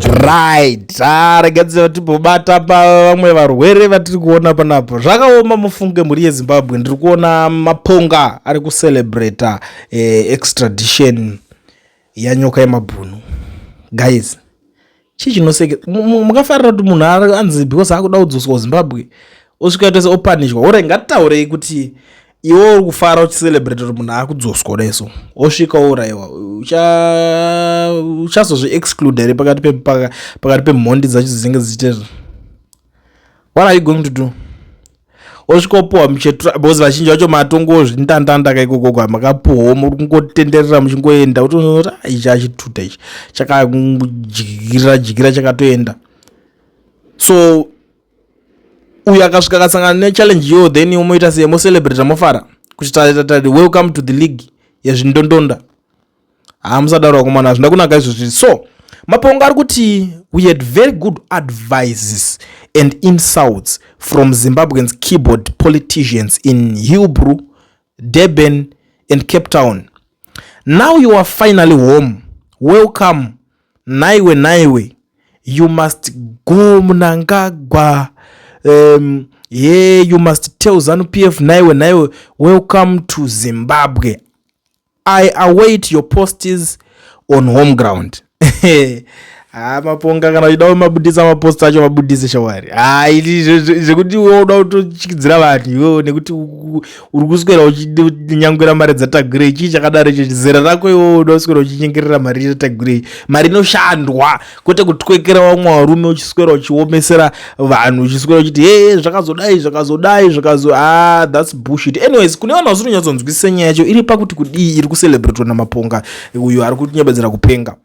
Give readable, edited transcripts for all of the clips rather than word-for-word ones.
Right, regadzira tipobata pa vamwe varwere vatiri kuona panapo. Zvakaoma mufunge muri yeZimbabwe ndiri kuona maponga ari kucelebrate extradition ya Nyokayemabhunu. Guys, chichinoseke mukafarira kuti munhu anzi because akuda kudzoswa kuZimbabwe osvika tose opanishwa. Ora ngataurei kuti iwo uri kufara uchicelebrate kuti munhu akudzoswa leso osvika uraiwa uchazozvi-exclude pakati pemhondi dzacho dzinenge dzichitezva. What are you going to do? Osvika opuhwa muchetura because vazhinji vacho matongo zvindandanda kaikokoko makapuhwa muri kungotenderera muchingoenda kuti unoona kuti ichi achituta ichi chakajigirira chakatoenda. So uyu akasvika akasangana nechallenge yo then umoita sei mocelebrate mofara kuti tari welcome to the league yezvindondonda. Musadaro kumana zvinda kunaka izvozvi. So maponga ari kuti we had very good advices and insults from Zimbabweans keyboard politicians in Hillbrow, Durban and Cape Town. Now you are finally home. Welcome. Naiwe. You must go Mnangagwa. You must tell ZANU-PF naiwe, welcome to Zimbabwe. I await your posts on home ground. Maponga kana uchida mabudisa mapost acho mabudise shawari. Zvekuti unoda kutochikidzira vanhu nekuti uri kuswera uchinyangwira mari dzatagirei chii chakadaro icho zera rako iwo unoda kuswera uchinyengerera mari dzatagirei. Mari inoshandwa kwete kutwekera vamwe varume uchiswera uchiomesera vanhu uchiswera uchiti zvakazodai that's bullshit. Anyways, kune vanhu vasiri kunyatsonzwisisa nyaya yacho iri pakuti kudii iri kucelebrate namaponga uyu ari kunyebedzera kupenga.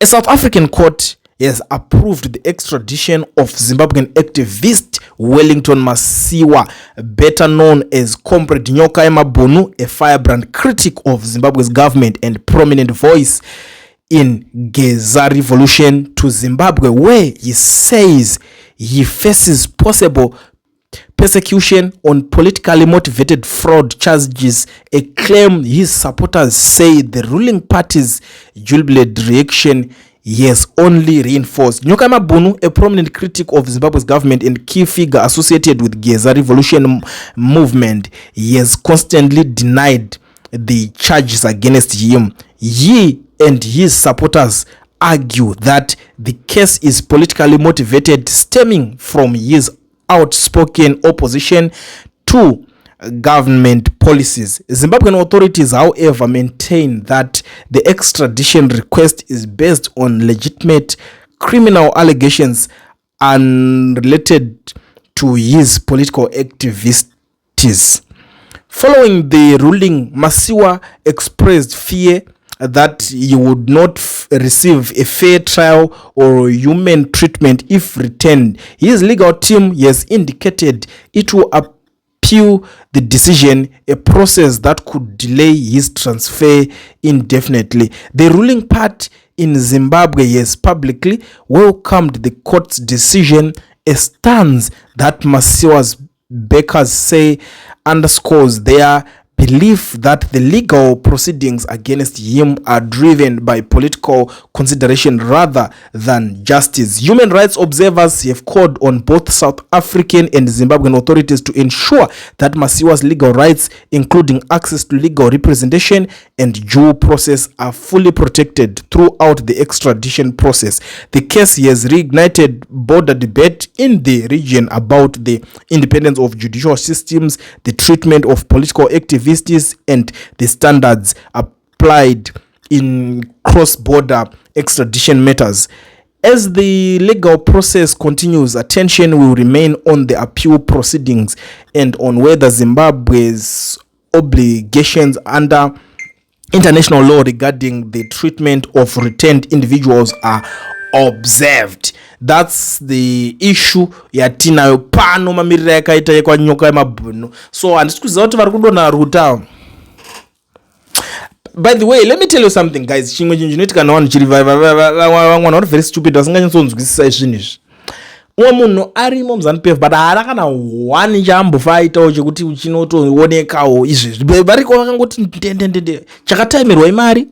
A South African court has approved the extradition of Zimbabwean activist Wellington Masiwa, better known as Comrade Nyokayemabhunu, a firebrand critic of Zimbabwe's government and prominent voice in Geza revolution, to Zimbabwe, where he says he faces possible persecution on politically motivated fraud charges, a claim his supporters say the ruling party's jubilant reaction has only reinforced. Nyokayemabhunu, a prominent critic of Zimbabwe's government and key figure associated with Geza revolution movement, has constantly denied the charges against him. He and his supporters argue that the case is politically motivated, stemming from his outspoken opposition to government policies. Zimbabwean authorities, however, maintain that the extradition request is based on legitimate criminal allegations unrelated to his political activities. Following the ruling, Masiwa expressed fear that he would not receive a fair trial or human treatment if returned. His legal team has indicated it will appeal the decision, a process that could delay his transfer indefinitely. The ruling party in Zimbabwe has publicly welcomed the court's decision, a stance that Masiwa's backers say underscores their belief that the legal proceedings against him are driven by political consideration rather than justice. Human rights observers have called on both South African and Zimbabwean authorities to ensure that Masiwa's legal rights, including access to legal representation and due process, are fully protected throughout the extradition process. The case has reignited broader debate in the region about the independence of judicial systems, the treatment of political activists, and the standards applied in cross-border extradition matters. As the legal process continues, attention will remain on the appeal proceedings and on whether Zimbabwe's obligations under international law regarding the treatment of returned individuals are observed. That's the issue yatinayo pano mamirira yakaita yekwa Nyokayemabhunu. So handisi kuziva kuti vari kudonha ruta. By the way, let me tell you something, guys. Chimwe chinhu chinoitika navanhu chiri vamwe vari very stupid vasinganyatsonzwisisa izvinhu izvi. Umwe munhu arimo muZANU-PF but haana kana one chaambofaitawo chekuti chinotoonekawo izvezvi. Variko vakangoti ndende chakataimirwa imari,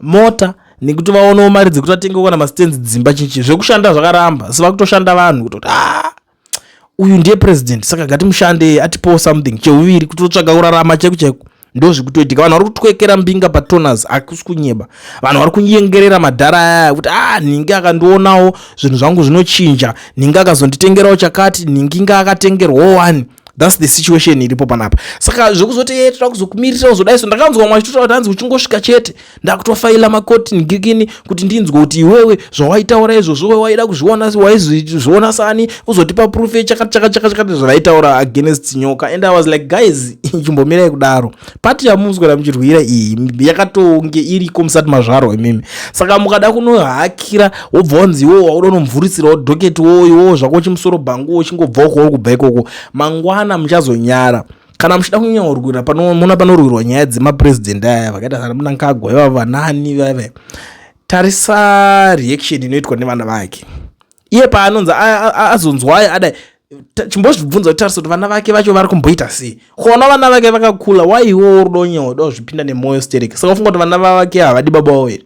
mota nekuti vaonewo mari dzekuti vatenge kana mastenzi dzimba chichi zvekushanda zvakaramba siva kutoshanda vanhu kutoti uyu ndiye president saka ngatimushande atipowo something cheuviri kutotsvaga kurarama chaiko ndo zvikutoitika. Vanhu vari kutwekera mbinga patoners akusi kunyeba, vanhu vari kunyengerera madhara aya kuti ningi akandionawo zvinhu zvangu zvinochinja, ningi akazonditengerawo chakati, ningi akatengerwawo wani. That's the situation iripo panapa. Saka zvekuzoti toda kuzokumirira uzodaiso ndakanzwa mwachitotaura kuti hanzi uchingosvika chete ndakutofaila makoti ngikini kuti ndinzwe kuti iwewe zvawaitaura izvozvo waida kuzviona waizviona sani uzotipa proof chakati zvavaitaura against Nyoka. And I was like, guys, chimbomirai kudaro pati yamuswera muchirwira iyi yakatonge iriko musati mazvaro imimi. Saka mukada kunohakira wobva wanzi iwewe wauda kunomvhurisirawo dhoketi wowo zvako chimusoro bhangu uchingobva uko kubva ikoko mangwana muchazonyara kana muchida kunyaurwira panorwirwa nyaya dzemapresident aya vakaita sana Mnangagwa ivava vanani vave. Tarisa reaction inoitwa nevana vake iye paanonzi azonzwa adai chimbozvibvunza kuti tarisa kuti vana vake vacho vari kumboita sei. Khona vana vake vakakula waiwo rudo zvipinda nemoyo stereki. Saka ufunga kuti vana vake havadi baba wavo here.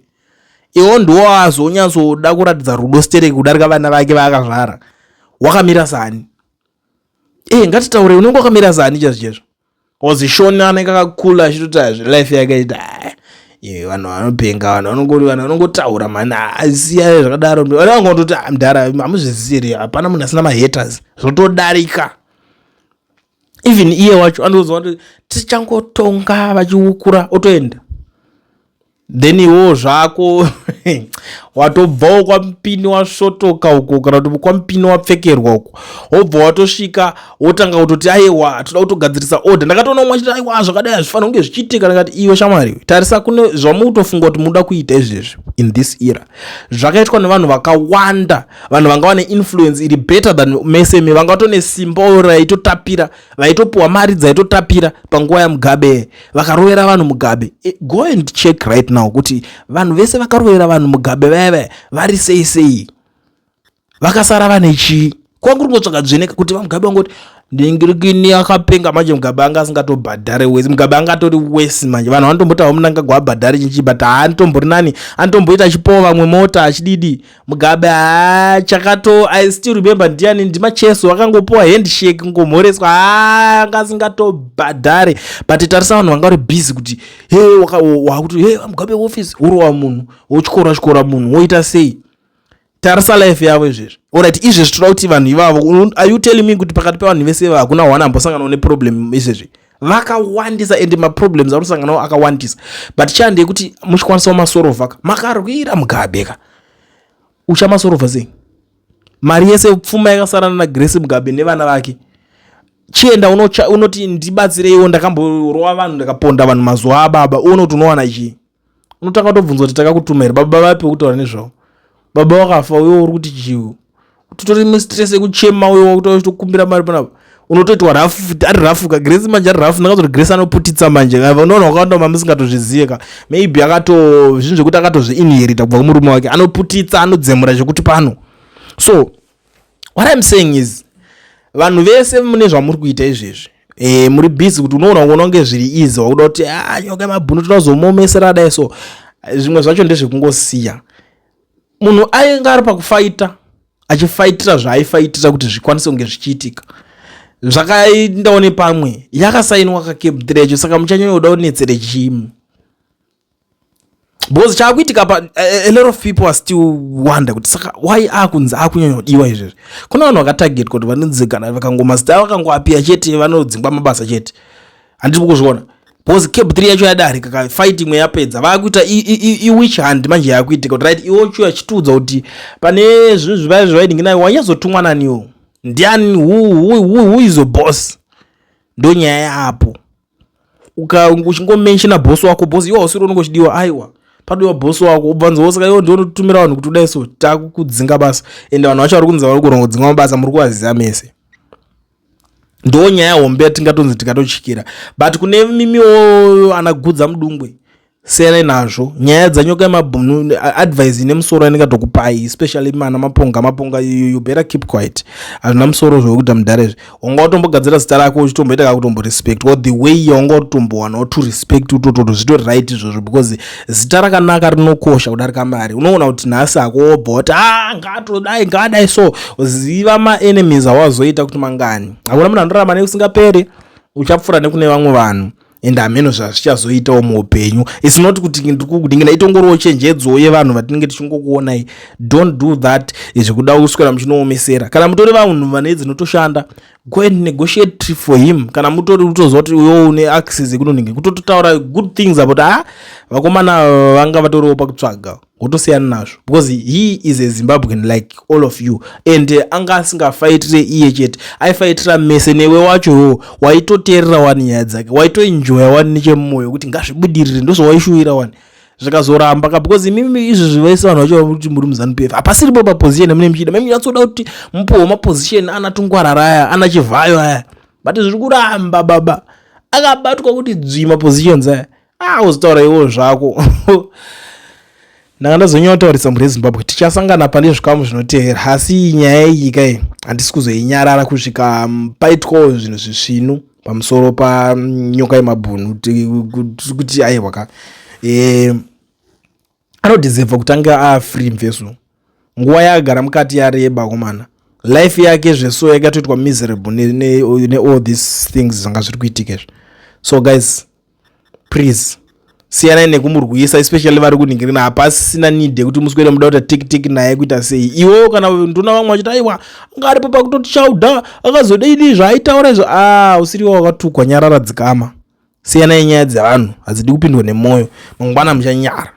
Iwo ndiwo azonyatsoda kuratidza rudo stereki kudarika vana vake vaakazvara. Wakamira sani? Ngatitaure unenge wakamira zani chazvo wazishona anenge akakula achitoti life yake ita vanhu vanopenga vanhu vanongotaura mana asiya zvakadaro vanongototi mdara amuzvisiri hapana munhu asina mahaters zvotodarika. Even iye wacho anozwa kuti tichangotonga vachiukura otoenda then iwo zvako watobvawo kwamupini wasvotoka uko kana kuti kwamupini wapfekerwa uko wobva watosvika wotanga kutoti aiwa toda kutogadzirisa order. Ndakatoona umwe achiti aiwa zvakadai hazvifanira kunge zvichiitika. Ndakati iwe shamwari tarisa kune zvamutofunga kuti muda kuita izvezvi in this era zvakaitwa nevanhu vakawanda, vanhu vanga vane influence iri better than meseme, vanga vatone simba raitotapira vaitopuwa mari dzaitotapira panguva yaMugabe vakarovera vanhu Mugabe. Go and check right now kuti vanhu vese vakarovera vanhu Mugabe veve vari sei vakasara vane chi kwangu ngotsvaka dzveneka kuti vaMugabe vangoti ndingirikini akapenga manje Mugabe anga asingatobhadhare wesi Mugabe angatori wesi manje vanhu vanotombotawo Mnangagwa abhadhare chichi but haanotombori nani anotomboita achipowa vamwe mota achididi Mugabe chakato I still remember ndiani ndimacheso akangopowa handshake ngomhoreswa anga asingatobhadhare but tarisa vanhu vanga vari busy kuti wakuti Mugabe office urowa munhu wochikora munhu woita sei. Tarisa life yavo izvezvi. Alright, izvezvi toda kuti vanhu ivavo are you telling me kuti pakati pevanhu vese hakuna wana ambosanganawo neproblem izvezvi? Vakawandisa ende maproblems anosanganawo akawandisa but chande kuti muchikwanisawo masorovha makarwira Mugabe uchamasorovha sei? Mari yese pfuma yakasarana naGrace Mugabe nevana vake chienda unoti ndibatsireiwo ndakamborova vanhu ndakaponda vanhu mazuva ababa unoti unowana chii? Unotanga kutobvunza kuti takakutumira baba vapi kutaura nezvavo baba wakafa wewe uri kuti chiwo tutori mistress ekuchema wewe kutokumbira mari panapo unotoitwa rafu ari rafu ka Grace manje ari rafu ndakazoti Grace anoputitsa manje unoona wakaenda mamusingatozviziva maybe akato zvinhu zvekuti akatozviinherita kubva kumurume wake anoputitsa anodzemura zvekuti pano. So what I'm saying is vanhu vese mune zvamuri kuita izvezvi muri busy kuti unoona kunonge zviri easy wakuda kuti Nyokayemabhunu tinozomomesera dai so zvimwe zvacho ndezvekungosiya. Munhu ainge ari pakufaita achifaitira zvaaifaitira kuti zvikwanise kunge zvichiitika zvakaendawo nepamwe yakasainwa kaCape 3 yacho saka muchanyoda kunetsere chimu because chaakuitika pa a lot of people are still wonder kuti saka why akunzi akunyanyodiwa izvezvi. Kuna vanhu vakatarget kuti vanonzikana vakangomazita vakangoapia chete vanodzingwa mabasa chete handisi kuzviona because Cape 3 yacho yadarika ka fighting yapedza vakuita which hand manje yakuitika kuti right iwo chuya chitudza kuti pane zvinhu zvaidingina wanyazotumwa naniwo ndiani who is the boss ndo nyaya yapo uchingomenshina boss wako boss iwo usiri unongochidiwa aiwa padiwa boss wako ubvanzo saka iwo ndio unotumira vanhu kuti udai so takukudzinga basa ende vanhu vacho vari kunza vari kurongodzinga mabasa muri kuvaziza mese ndo nyaya hombe tingatonzi tikatochikira but kune mimiwo anagudza mudungwe siyana nazvo nyaya dzaNyokayemabhunu advice ine musoro andingatokupai, especially mana maponga you better keep quiet. Hazvina musoro zvekuti mudarezve wanga watombogadzira zita rako uchitomboita kakutombo respect, or the way wanga watombowanawo to respect utototo zvitori right izvozvo, because zita rakanaka rinokosha kudarika mari. Unoona kuti nhasi akobva kuti ngatodai so ziva maenemies awazoita kuti mangani. Hakuna munhu anorarama neusingaperi, uchapfuura nekune vamwe vanhu ende ameno zvazvichazoitawo muupenyu. It's not kuti ndikudingina itongorowo chenjedzo yevanhu vatinenge tichingokuonai. Don't do that zvekuda kuswera muchinoomesera. Kana mutori vanhu vane dzinotoshanda, go and negotiate for him. Kana mutori utoziva kuti uyo une access yekunoninge kutotaura good things about vakomana vanga vatoriwo pakutsvaga, wotosiyana nazvo, because he is a Zimbabwean like all of you, and anga asingafaitire iye chete, aifaitira mese newe wacho waitoteerera wani nyaya dzake, waitoenjoya wani nechemumwoyo kuti ngazvibudirire, ndozvawaishuwira wani zvikazoramba ka, because imimi izvi zvivaisa vanhu vacho kuti muri muZANU-PF hapasiripo paposition yamune muchida. Mimi nyatsoda kuti mupowo maposition ana tungwarara aya, ana chivhayo aya, but zviri kuramba baba akabatwa kuti dzvi mapositions aya. Uzitaura iwo zvako. Ndanga ndazonyotaurisa mhuri yeZimbabwe tichasangana pane zvikamu zvinoteera, asi nyaya iyi kai handisi kuzoinyarara kusvika paitwawo zvinhu zvisvinu pamusoro paNyokayemabhunu kuti aiwa ka anodhizevha kutanga afree mvesu. Nguva yaagara mukati yareba komana, life yake zveso yakatoitwa miserable ne all these things zvanga zviri kuitika. So guys, please siyana nekumurwisa, especially vari kuningirina. Hapasina need yekuti muswere muda kuti tik naye kuita sei. Iwo kana nduna vamwe vachiti aiwa ngaripo pakutoti chauda akazodei zvaaitaura izvo, usiriwo wakatukwa nyarara dzikama. Siyana nenyaya dzevanhu hadzidi kupindwa nemwoyo, mangwana muchanyara.